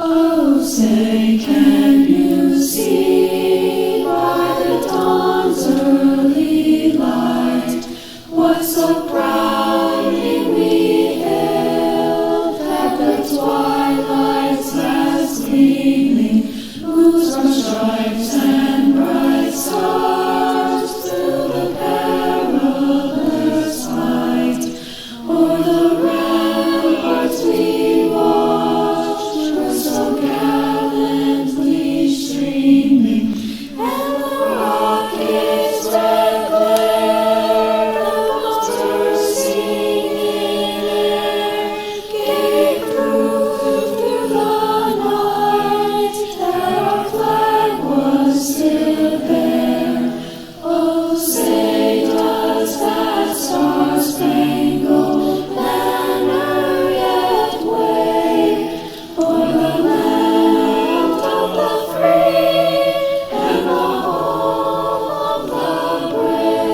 Oh, say, can you see by the dawn's early light what so proudly we hailed at the twilight's last gleaming, moves from stripes and bright stars through the perilous fight, o'er the ramparts we watched were so gallantly streaming, and the rocket's red glare, the bursting in air, gave proof through the night that our flag was still there. Oh, say does that star-spangled banner yet wave o'er the land of the free and the home of the brave?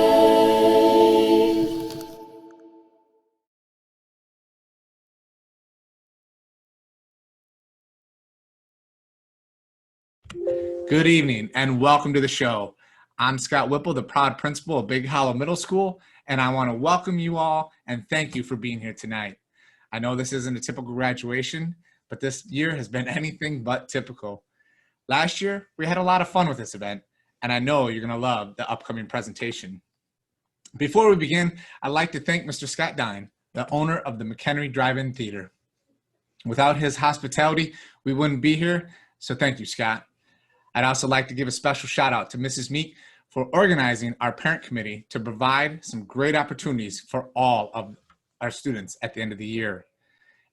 Good evening and welcome to the show. I'm Scott Whipple, the proud principal of Big Hollow Middle School, and I want to welcome you all and thank you for being here tonight. I know this isn't a typical graduation, but this year has been anything but typical. Last year, we had a lot of fun with this event, and I know you're going to love the upcoming presentation. Before we begin, I'd like to thank Mr. Scott Dine, the owner of the McHenry Drive-In Theater. Without his hospitality, we wouldn't be here, so thank you, Scott. I'd also like to give a special shout out to Mrs. Meek for organizing our parent committee to provide some great opportunities for all of our students at the end of the year.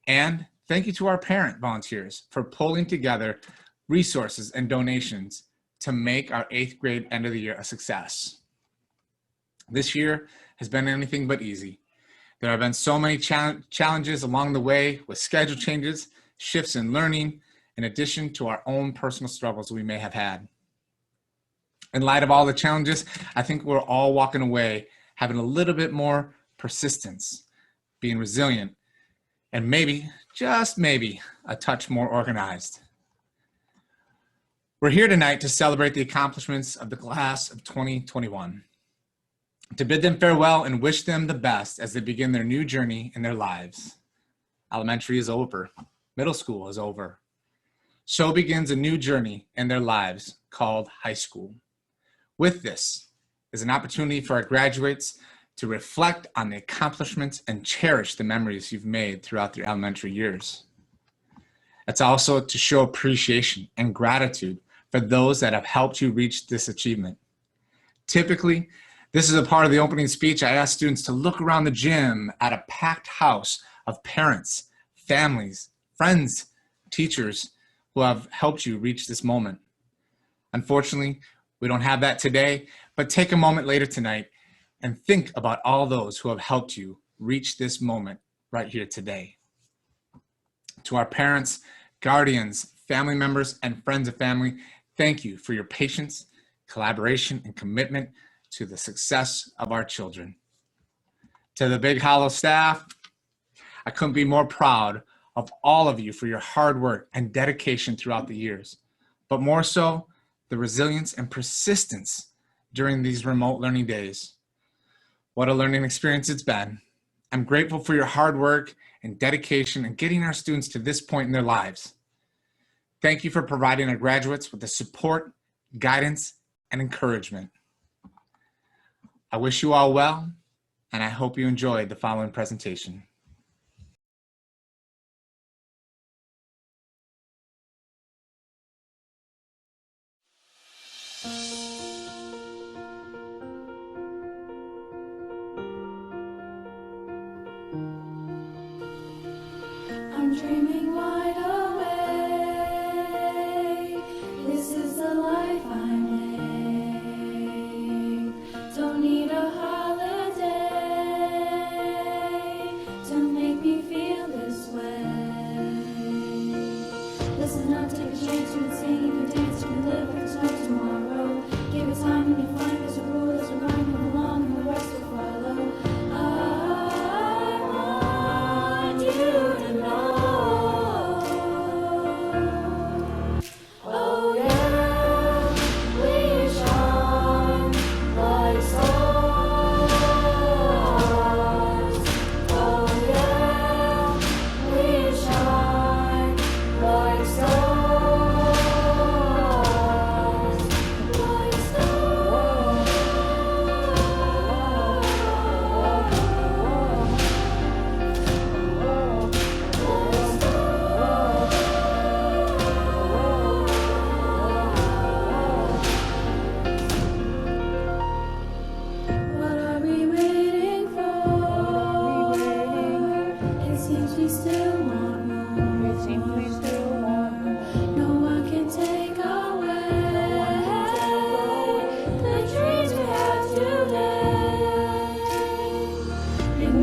And thank you to our parent volunteers for pulling together resources and donations to make our 8th grade end of the year a success. This year has been anything but easy. There have been so many challenges along the way with schedule changes, shifts in learning, in addition to our own personal struggles we may have had. In light of all the challenges, I think we're all walking away having a little bit more persistence, being resilient, and maybe, just maybe, a touch more organized. We're here tonight to celebrate the accomplishments of the class of 2021, to bid them farewell and wish them the best as they begin their new journey in their lives. Elementary is over. Middle school is over. So begins a new journey in their lives called high school. With this is an opportunity for our graduates to reflect on the accomplishments and cherish the memories you've made throughout their elementary years. It's also to show appreciation and gratitude for those that have helped you reach this achievement. Typically, this is a part of the opening speech. I ask students to look around the gym at a packed house of parents, families, friends, teachers, who have helped you reach this moment. Unfortunately, we don't have that today, but take a moment later tonight and think about all those who have helped you reach this moment right here today. To our parents, guardians, family members, and friends of family, thank you for your patience, collaboration, and commitment to the success of our children. To the Big Hollow staff, I couldn't be more proud of all of you for your hard work and dedication throughout the years, but more so, the resilience and persistence during these remote learning days. What a learning experience it's been. I'm grateful for your hard work and dedication in getting our students to this point in their lives. Thank you for providing our graduates with the support, guidance, and encouragement. I wish you all well, and I hope you enjoyed the following presentation. I'm dreaming wide awake. This is the life I make. Don't need a holiday to make me feel this way. Listen up, take a chance, you can sing, you can dance, you can live with no tomorrow. Give it time and you find there's a rule, there's a rhyme, move along and the rest will follow. I want you to know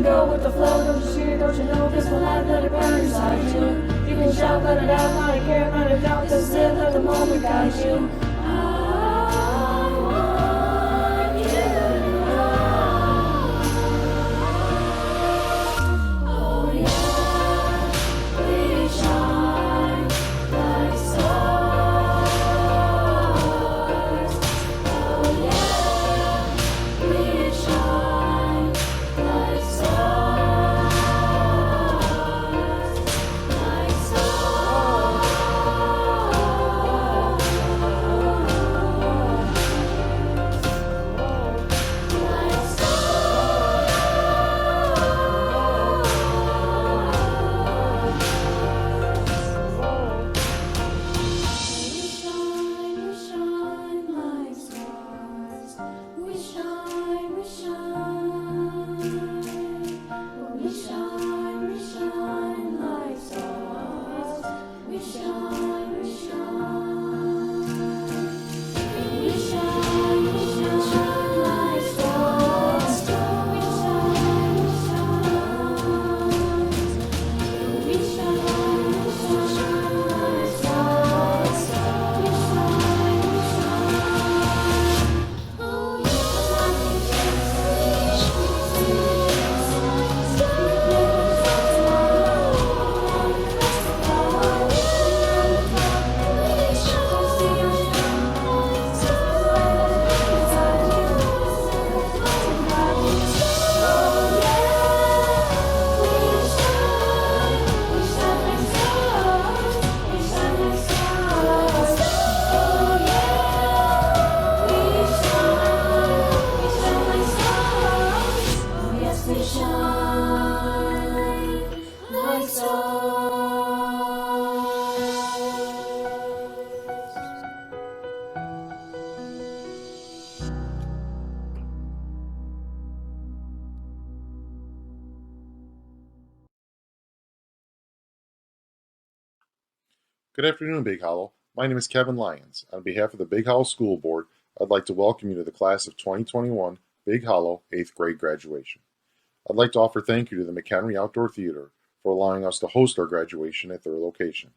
can go with the flow, don't you see, don't you know, this will life, let it burn inside you. You can shout, let it out, not a care, not a doubt, this is it, let the moment guide you. I want you to know. Oh yeah, we shine like stars. Oh yeah, we shine like stars. Like stars. Like stars. We shine, we shine. We shine, we shine like stars. We shine, we shine. We shine, we shine like stars. We shine, we shine. We shine, we shine like stars. We shine, we shine. Oh yes, we shine like stars. Good afternoon, Big Hollow. My name is Kevin Lyons. On behalf of the Big Hollow School Board, I'd like to welcome you to the class of 2021 Big Hollow 8th grade graduation. I'd like to offer thank you to the McHenry Outdoor Theater for allowing us to host our graduation at their location.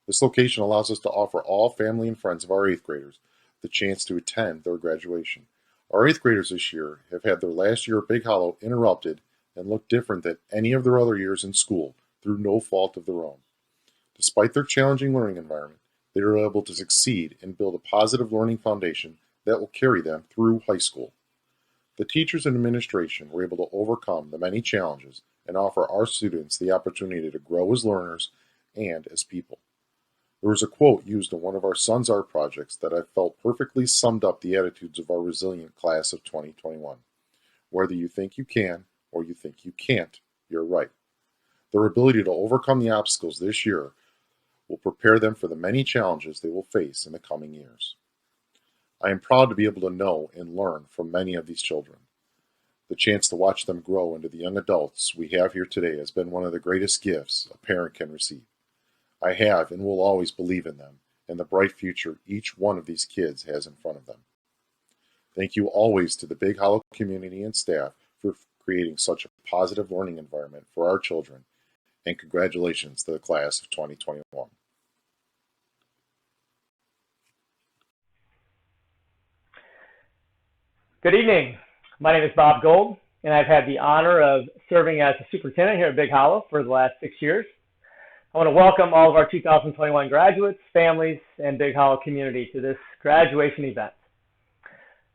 This location allows us to offer all family and friends of our 8th graders the chance to attend their graduation. Our 8th graders this year have had their last year at Big Hollow interrupted and look different than any of their other years in school through no fault of their own. Despite their challenging learning environment, they are able to succeed and build a positive learning foundation that will carry them through high school. The teachers and administration were able to overcome the many challenges and offer our students the opportunity to grow as learners and as people. There was a quote used in one of our son's art projects that I felt perfectly summed up the attitudes of our resilient class of 2021. Whether you think you can or you think you can't, you're right. Their ability to overcome the obstacles this year will prepare them for the many challenges they will face in the coming years. I am proud to be able to know and learn from many of these children. The chance to watch them grow into the young adults we have here today has been one of the greatest gifts a parent can receive. I have and will always believe in them and the bright future each one of these kids has in front of them. Thank you always to the Big Hollow community and staff for creating such a positive learning environment for our children, and congratulations to the class of 2021. Good evening. My name is Bob Gold, and I've had the honor of serving as the superintendent here at Big Hollow for the last 6 years. I want to welcome all of our 2021 graduates, families, and Big Hollow community to this graduation event.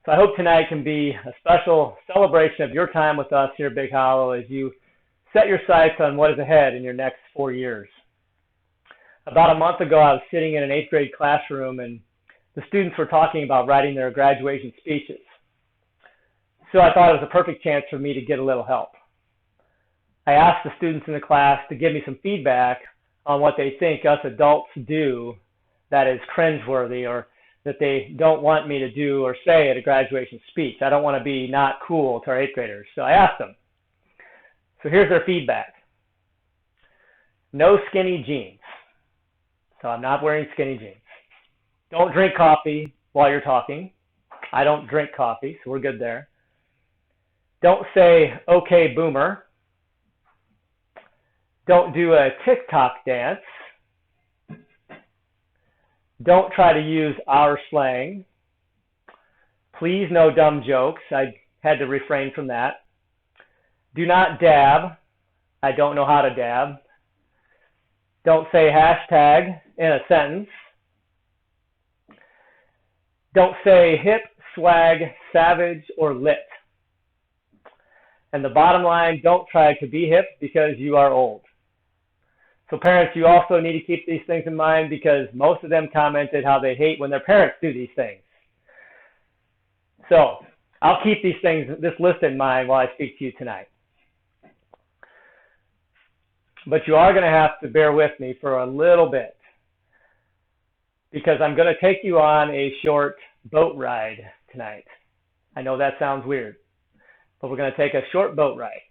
So I hope tonight can be a special celebration of your time with us here at Big Hollow as you set your sights on what is ahead in your next 4 years. About a month ago, I was sitting in an 8th grade classroom, and the students were talking about writing their graduation speeches. So I thought it was a perfect chance for me to get a little help. I asked the students in the class to give me some feedback on what they think us adults do that is cringeworthy or that they don't want me to do or say at a graduation speech. I don't want to be not cool to our 8th graders. So I asked them. So here's their feedback. No skinny jeans. So I'm not wearing skinny jeans. Don't drink coffee while you're talking. I don't drink coffee, so we're good there. Don't say, okay, boomer. Don't do a TikTok dance. Don't try to use our slang. Please, no dumb jokes. I had to refrain from that. Do not dab. I don't know how to dab. Don't say hashtag in a sentence. Don't say hip, swag, savage, or lit. And the bottom line, don't try to be hip because you are old. So parents, you also need to keep these things in mind because most of them commented how they hate when their parents do these things. So I'll keep these things, this list in mind while I speak to you tonight. But you are going to have to bear with me for a little bit because I'm going to take you on a short boat ride tonight. I know that sounds weird, but we're going to take a short boat ride.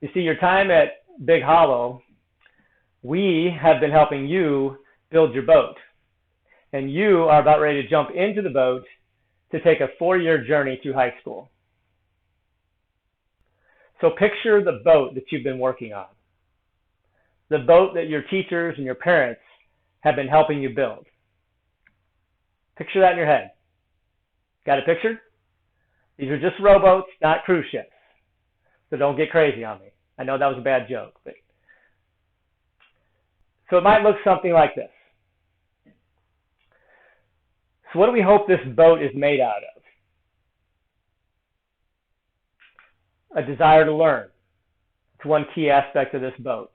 You see, your time at Big Hollow, we have been helping you build your boat. And you are about ready to jump into the boat to take a 4-year journey through high school. So picture the boat that you've been working on. The boat that your teachers and your parents have been helping you build. Picture that in your head. Got it pictured? These are just rowboats, not cruise ships. So don't get crazy on me. I know that was a bad joke, but so it might look something like this. So what do we hope this boat is made out of? A desire to learn. It's one key aspect of this boat.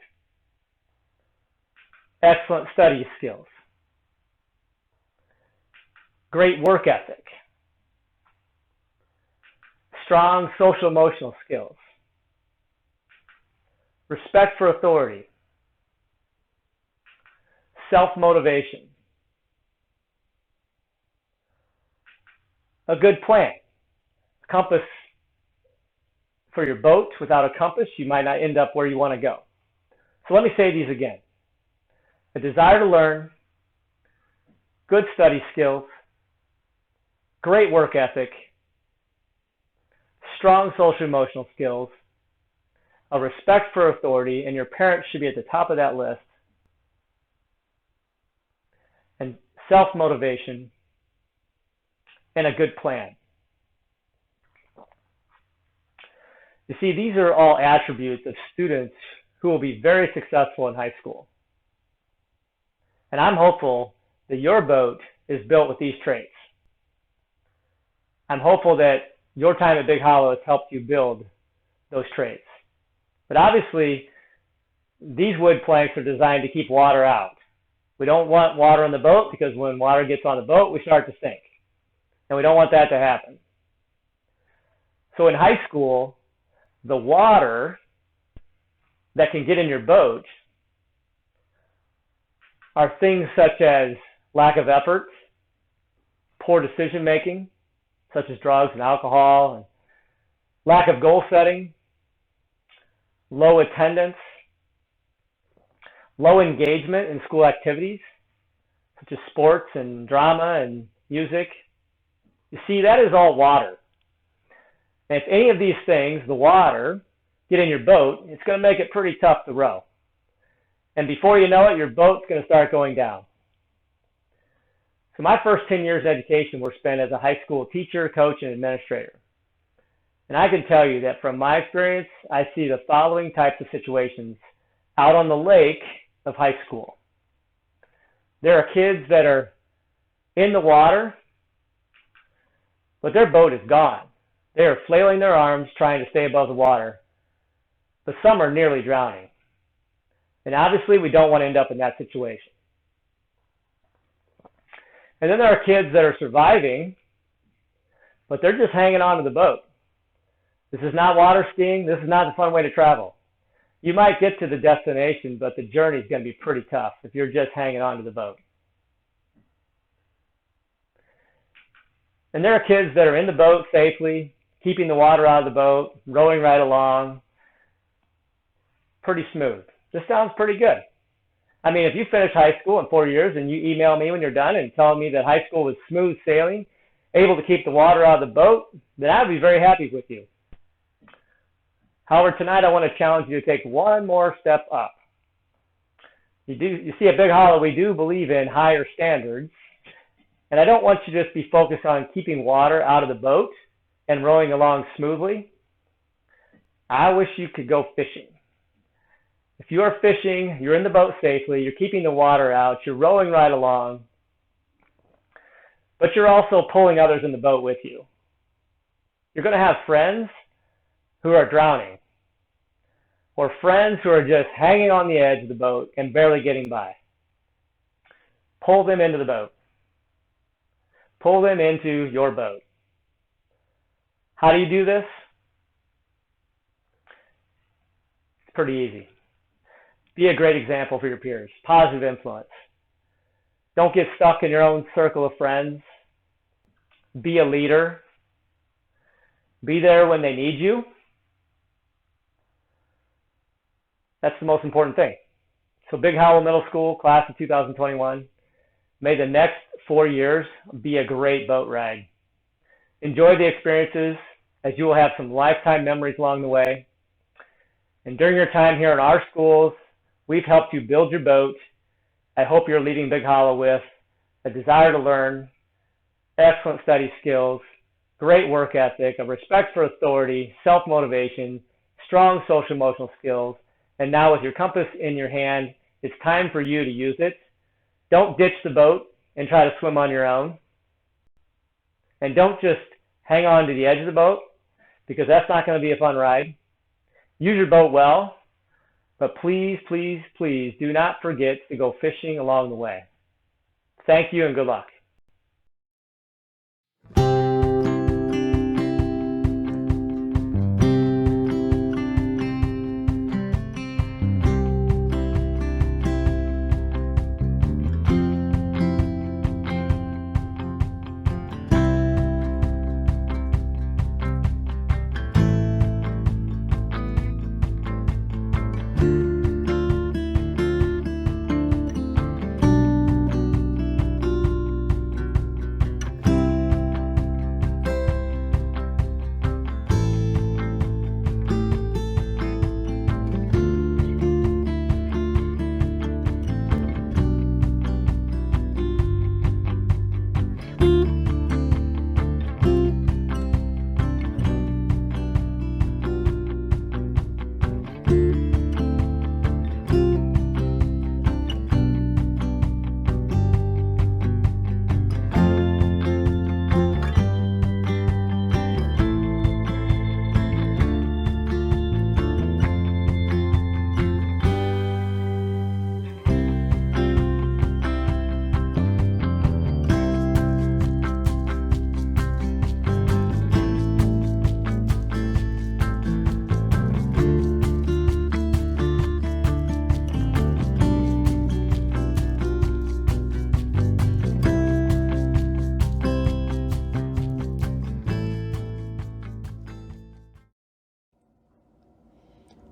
Excellent study skills. Great work ethic. Strong social emotional skills. Respect for authority. Self-motivation. A good plan. Compass for your boat. Without a compass, you might not end up where you want to go. So let me say these again. A desire to learn, good study skills, great work ethic, strong social emotional skills, a respect for authority, and your parents should be at the top of that list, and self-motivation, and a good plan. You see, these are all attributes of students who will be very successful in high school. And I'm hopeful that your boat is built with these traits. I'm hopeful that your time at Big Hollow has helped you build those traits. But obviously, these wood planks are designed to keep water out. We don't want water on the boat because when water gets on the boat, we start to sink. And we don't want that to happen. So in high school, the water that can get in your boat are things such as lack of effort, poor decision making, such as drugs and alcohol, and lack of goal setting, low attendance, low engagement in school activities, such as sports and drama and music. You see, that is all water. And if any of these things, the water, get in your boat, it's going to make it pretty tough to row. And before you know it, your boat's going to start going down. So my first 10 years of education were spent as a high school teacher, coach, and administrator. And I can tell you that from my experience, I see the following types of situations out on the lake of high school. There are kids that are in the water, but their boat is gone. They are flailing their arms trying to stay above the water, but some are nearly drowning. And obviously, we don't want to end up in that situation. And then there are kids that are surviving, but they're just hanging on to the boat. This is not water skiing. This is not a fun way to travel. You might get to the destination, but the journey is going to be pretty tough if you're just hanging on to the boat. And there are kids that are in the boat safely, keeping the water out of the boat, rowing right along. Pretty smooth. This sounds pretty good. I mean, if you finish high school in 4 years and you email me when you're done and tell me that high school was smooth sailing, able to keep the water out of the boat, then I'd be very happy with you. However, tonight I want to challenge you to take one more step up. You see, at Big Hollow, we do believe in higher standards. And I don't want you to just be focused on keeping water out of the boat and rowing along smoothly. I wish you could go fishing. If you are fishing, you're in the boat safely, you're keeping the water out, you're rowing right along, but you're also pulling others in the boat with you. You're going to have friends who are drowning, or friends who are just hanging on the edge of the boat and barely getting by. Pull them into the boat. Pull them into your boat. How do you do this? It's pretty easy. Be a great example for your peers. Positive influence. Don't get stuck in your own circle of friends. Be a leader. Be there when they need you. That's the most important thing. So Big Hollow Middle School, class of 2021, may the next 4 years be a great boat ride. Enjoy the experiences, as you will have some lifetime memories along the way. And during your time here in our schools, we've helped you build your boat. I hope you're leaving Big Hollow with a desire to learn, excellent study skills, great work ethic, a respect for authority, self-motivation, strong social emotional skills, and now with your compass in your hand, it's time for you to use it. Don't ditch the boat and try to swim on your own. And don't just hang on to the edge of the boat, because that's not going to be a fun ride. Use your boat well, but please, please, please do not forget to go fishing along the way. Thank you and good luck.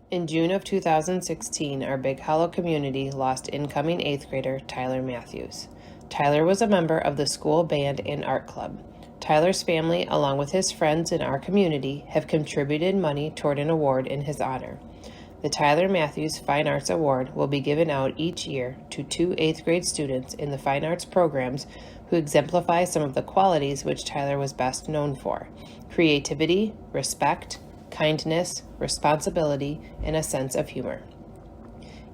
In June of 2016, our Big Hollow community lost incoming 8th grader Tyler Matthews. Tyler was a member of the school band and art club. Tyler's family, along with his friends in our community, have contributed money toward an award in his honor. The Tyler Matthews Fine Arts Award will be given out each year to 2 8th grade students in the fine arts programs who exemplify some of the qualities which Tyler was best known for: creativity, respect, kindness, responsibility, and a sense of humor.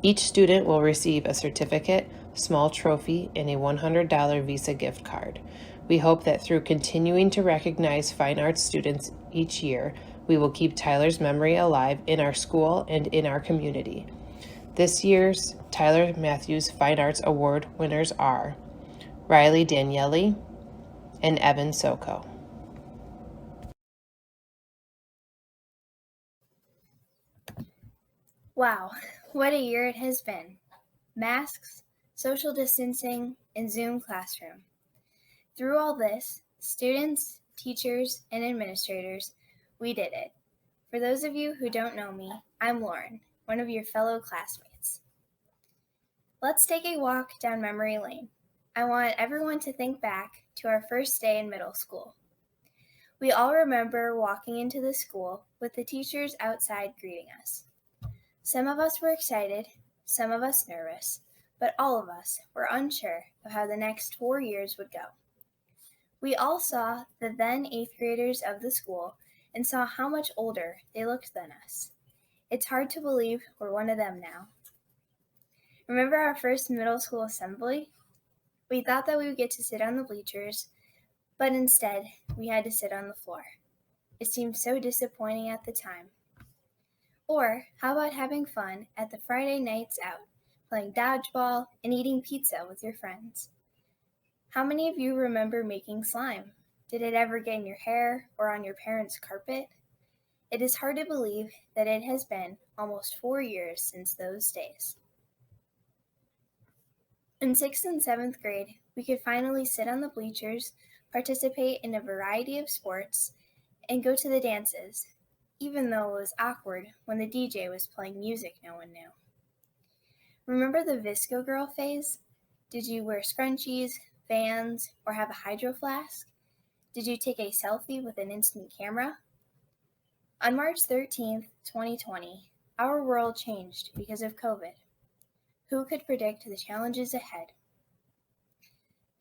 Each student will receive a certificate, small trophy, and a $100 Visa gift card. We hope that through continuing to recognize fine arts students each year, we will keep Tyler's memory alive in our school and in our community. This year's Tyler Matthews Fine Arts Award winners are Riley Daniele and Evan Soko. Wow, what a year it has been. Masks, social distancing, and Zoom classroom. Through all this, students, teachers, and administrators, we did it. For those of you who don't know me, I'm Lauren, one of your fellow classmates. Let's take a walk down memory lane. I want everyone to think back to our first day in middle school. We all remember walking into the school with the teachers outside greeting us. Some of us were excited, some of us nervous, but all of us were unsure of how the next 4 years would go. We all saw the then 8th graders of the school and saw how much older they looked than us. It's hard to believe we're one of them now. Remember our first middle school assembly? We thought that we would get to sit on the bleachers, but instead we had to sit on the floor. It seemed so disappointing at the time. Or how about having fun at the Friday nights out, playing dodgeball and eating pizza with your friends? How many of you remember making slime? Did it ever get in your hair or on your parents' carpet? It is hard to believe that it has been almost 4 years since those days. In 6th and 7th grade, we could finally sit on the bleachers, participate in a variety of sports, and go to the dances, even though it was awkward when the DJ was playing music no one knew. Remember the Visco Girl phase? Did you wear scrunchies, Vans, or have a hydro flask? Did you take a selfie with an instant camera? On March 13th, 2020, our world changed because of COVID. Who could predict the challenges ahead?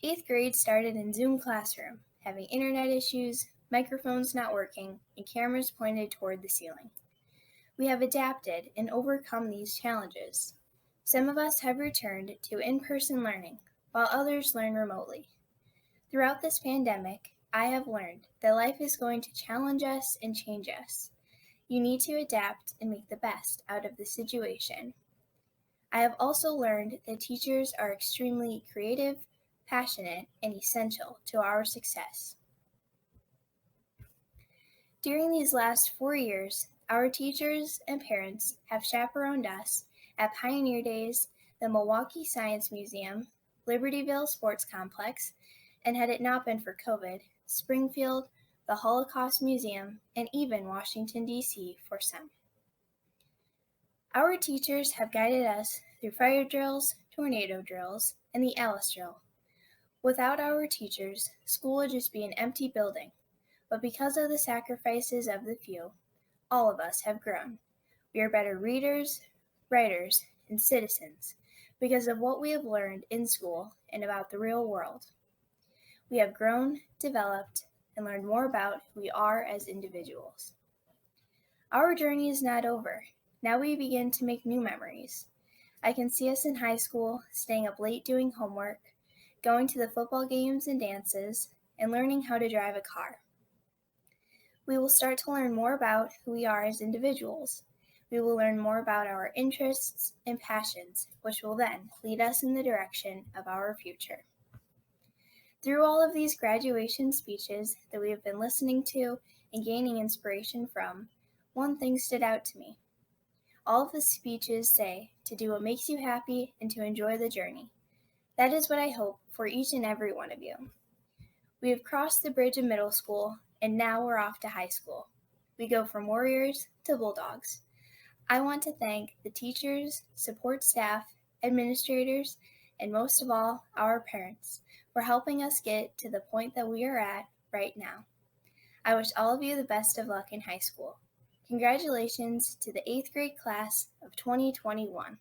8th grade started in Zoom classroom, having internet issues, microphones not working, and cameras pointed toward the ceiling. We have adapted and overcome these challenges. Some of us have returned to in-person learning, while others learn remotely. Throughout this pandemic, I have learned that life is going to challenge us and change us. You need to adapt and make the best out of the situation. I have also learned that teachers are extremely creative, passionate, and essential to our success. During these last 4 years, our teachers and parents have chaperoned us at Pioneer Days, the Milwaukee Science Museum, Libertyville Sports Complex, and had it not been for COVID, Springfield, the Holocaust Museum, and even Washington, D.C. for some. Our teachers have guided us through fire drills, tornado drills, and the Alice drill. Without our teachers, school would just be an empty building, but because of the sacrifices of the few, all of us have grown. We are better readers, writers, and citizens because of what we have learned in school and about the real world. We have grown, developed, and learned more about who we are as individuals. Our journey is not over. Now we begin to make new memories. I can see us in high school, staying up late doing homework, going to the football games and dances, and learning how to drive a car. We will start to learn more about who we are as individuals. We will learn more about our interests and passions, which will then lead us in the direction of our future. Through all of these graduation speeches that we have been listening to and gaining inspiration from, one thing stood out to me. All of the speeches say to do what makes you happy and to enjoy the journey. That is what I hope for each and every one of you. We have crossed the bridge of middle school, and now we're off to high school. We go from warriors to bulldogs. I want to thank the teachers, support staff, administrators, and most of all, our parents for helping us get to the point that we are at right now. I wish all of you the best of luck in high school. Congratulations to the 8th grade class of 2021.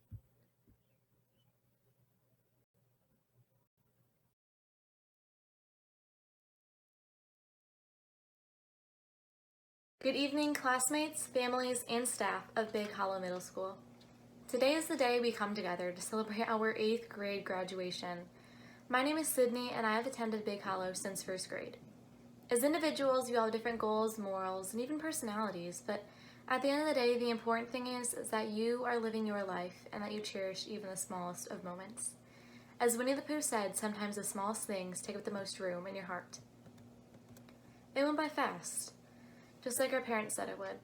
Good evening, classmates, families, and staff of Big Hollow Middle School. Today is the day we come together to celebrate our 8th grade graduation. My name is Sydney, and I have attended Big Hollow since 1st grade. As individuals, you all have different goals, morals, and even personalities, but at the end of the day, the important thing is that you are living your life and that you cherish even the smallest of moments. As Winnie the Pooh said, sometimes the smallest things take up the most room in your heart. It went by fast, just like our parents said it would.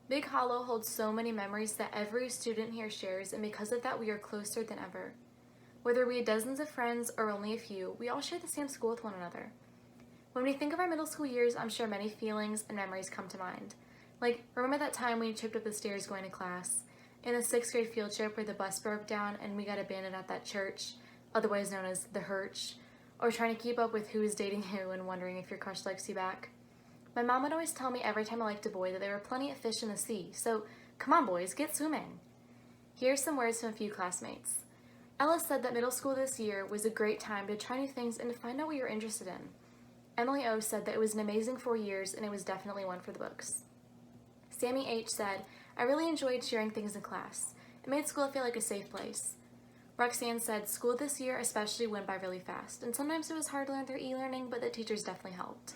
Big Hollow holds so many memories that every student here shares, and because of that, we are closer than ever. Whether we had dozens of friends or only a few, we all share the same school with one another. When we think of our middle school years, I'm sure many feelings and memories come to mind. Like, remember that time we tripped up the stairs going to class? In the 6th grade field trip where the bus broke down and we got abandoned at that church, otherwise known as the Hirsch? Or trying to keep up with who is dating who and wondering if your crush likes you back? My mom would always tell me every time I liked a boy that there were plenty of fish in the sea, so come on boys, get swimming. Here are some words from a few classmates. Ella said that middle school this year was a great time to try new things and to find out what you're interested in. Emily O said that it was an amazing 4 years and it was definitely one for the books. Sammy H said, I really enjoyed sharing things in class. It made school feel like a safe place. Roxanne said, school this year especially went by really fast, and sometimes it was hard to learn through e-learning, but the teachers definitely helped.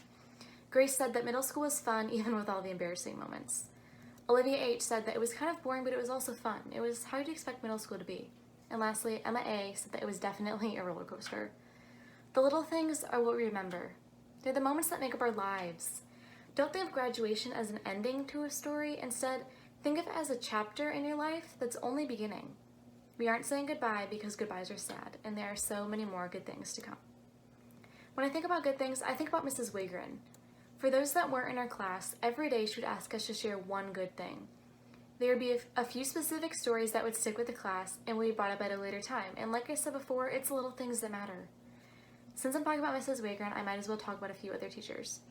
Grace said that middle school was fun, even with all the embarrassing moments. Olivia H said that it was kind of boring, but it was also fun. It was how you'd expect middle school to be. And lastly, Emma A said that it was definitely a roller coaster. The little things are what we remember. They're the moments that make up our lives. Don't think of graduation as an ending to a story. Instead, think of it as a chapter in your life that's only beginning. We aren't saying goodbye because goodbyes are sad, and there are so many more good things to come. When I think about good things, I think about Mrs. Wigren. For those that weren't in our class, every day she would ask us to share one good thing. There would be a few specific stories that would stick with the class and would be brought up at a later time, and like I said before, it's the little things that matter. Since I'm talking about Mrs. Wigren, I might as well talk about a few other teachers.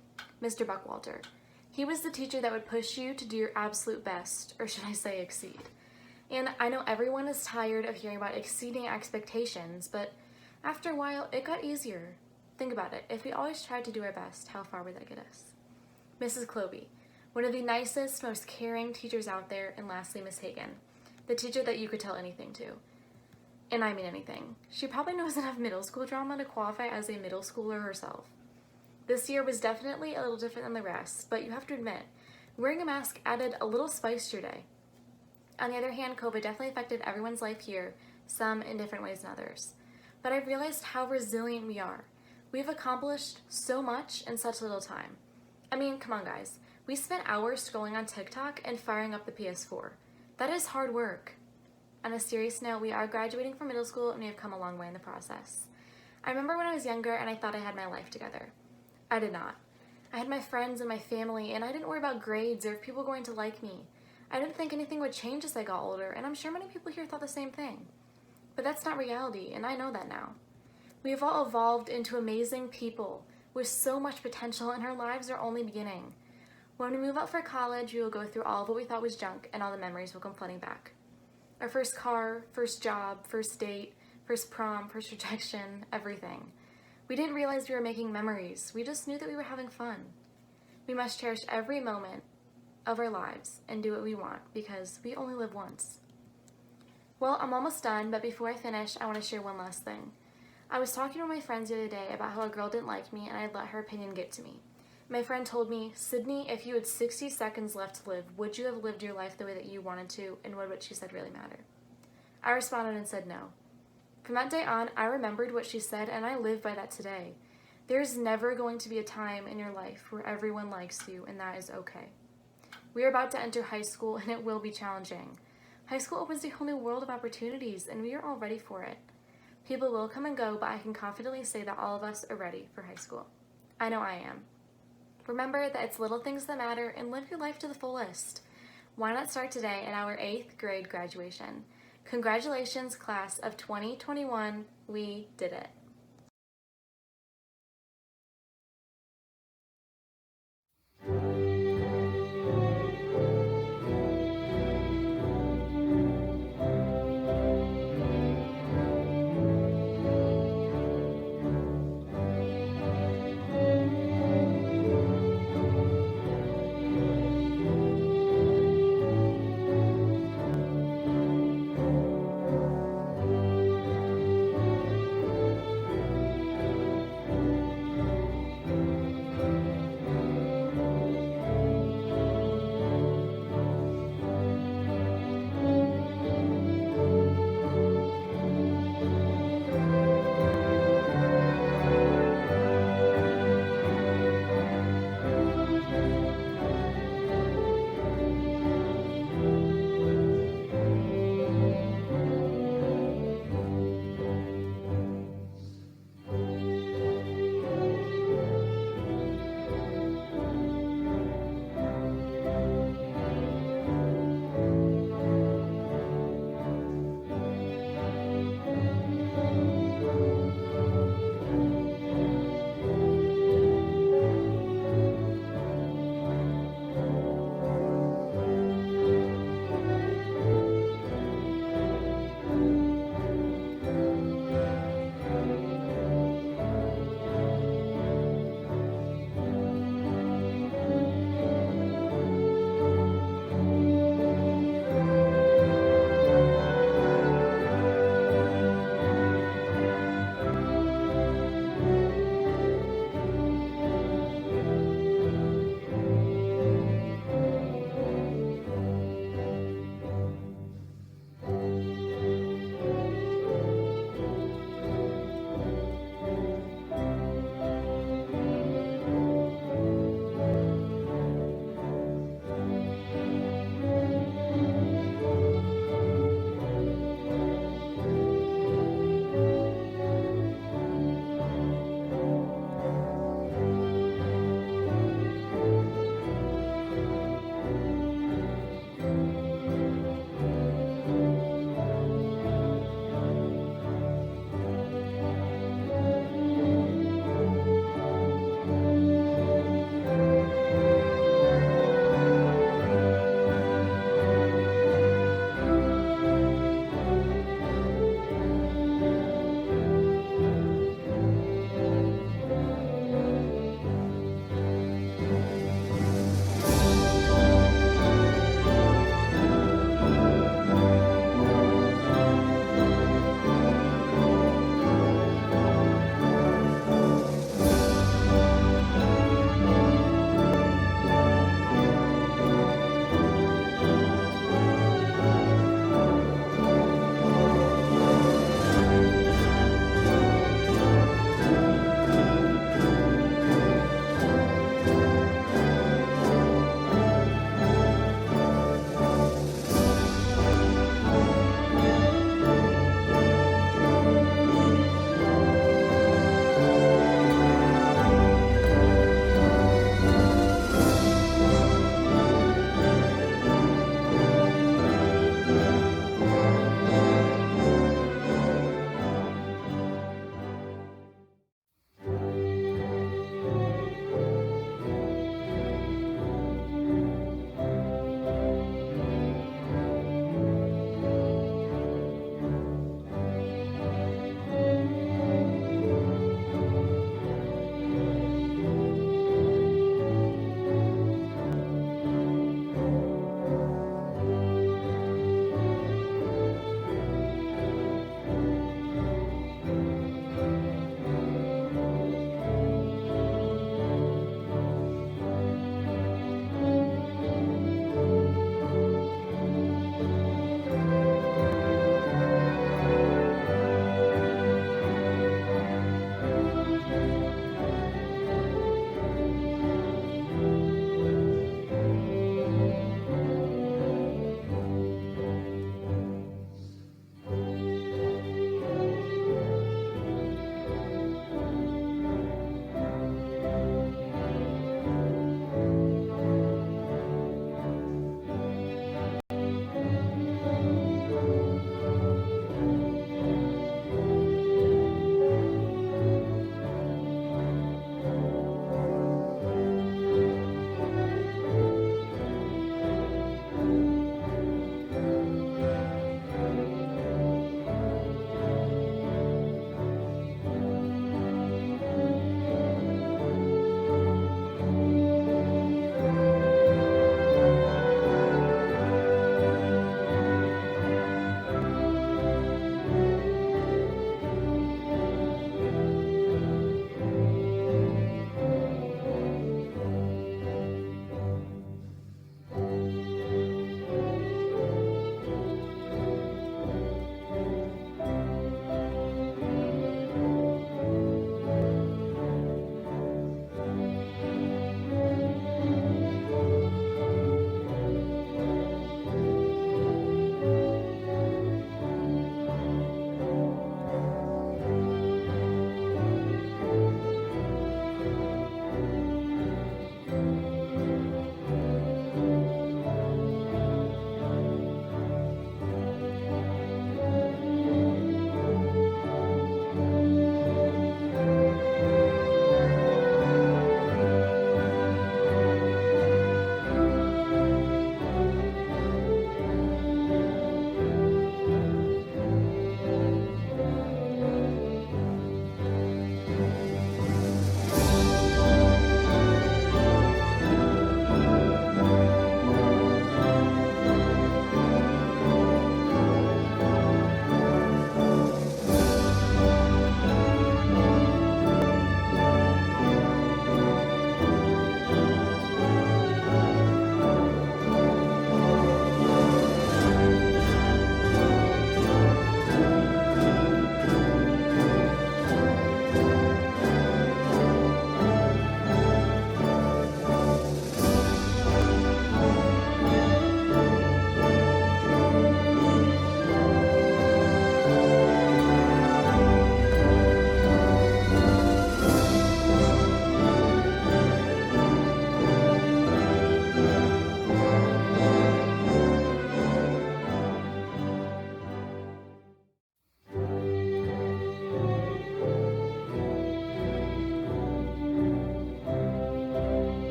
Mr. Buckwalter. He was the teacher that would push you to do your absolute best, or should I say exceed. And I know everyone is tired of hearing about exceeding expectations, but after a while, it got easier. Think about it. If we always tried to do our best, how far would that get us? Mrs. Clovey, one of the nicest, most caring teachers out there, and lastly, Miss Hagan, the teacher that you could tell anything to. And I mean anything. She probably knows enough middle school drama to qualify as a middle schooler herself. This year was definitely a little different than the rest, but you have to admit, wearing a mask added a little spice to your day. On the other hand, COVID definitely affected everyone's life here, some in different ways than others. But I've realized how resilient we are. We've accomplished so much in such little time. I mean, come on guys. We spent hours scrolling on TikTok and firing up the PS4. That is hard work. On a serious note, we are graduating from middle school and we have come a long way in the process. I remember when I was younger and I thought I had my life together. I did not. I had my friends and my family, and I didn't worry about grades or if people were going to like me. I didn't think anything would change as I got older, and I'm sure many people here thought the same thing. But that's not reality, and I know that now. We have all evolved into amazing people with so much potential, and our lives are only beginning. When we move out for college, we will go through all of what we thought was junk, and all the memories will come flooding back. Our first car, first job, first date, first prom, first rejection, everything. We didn't realize we were making memories. We just knew that we were having fun. We must cherish every moment of our lives and do what we want because we only live once. Well, I'm almost done, but before I finish, I want to share one last thing. I was talking to my friends the other day about how a girl didn't like me and I'd let her opinion get to me. My friend told me, Sydney, if you had 60 seconds left to live, would you have lived your life the way that you wanted to, and would what she said really matter? I responded and said no. From that day on, I remembered what she said, and I live by that today. There's never going to be a time in your life where everyone likes you, and that is okay. We are about to enter high school, and it will be challenging. High school opens a whole new world of opportunities, and we are all ready for it. People will come and go, but I can confidently say that all of us are ready for high school. I know I am. Remember that it's little things that matter, and live your life to the fullest. Why not start today at our 8th grade graduation? Congratulations, class of 2021. We did it.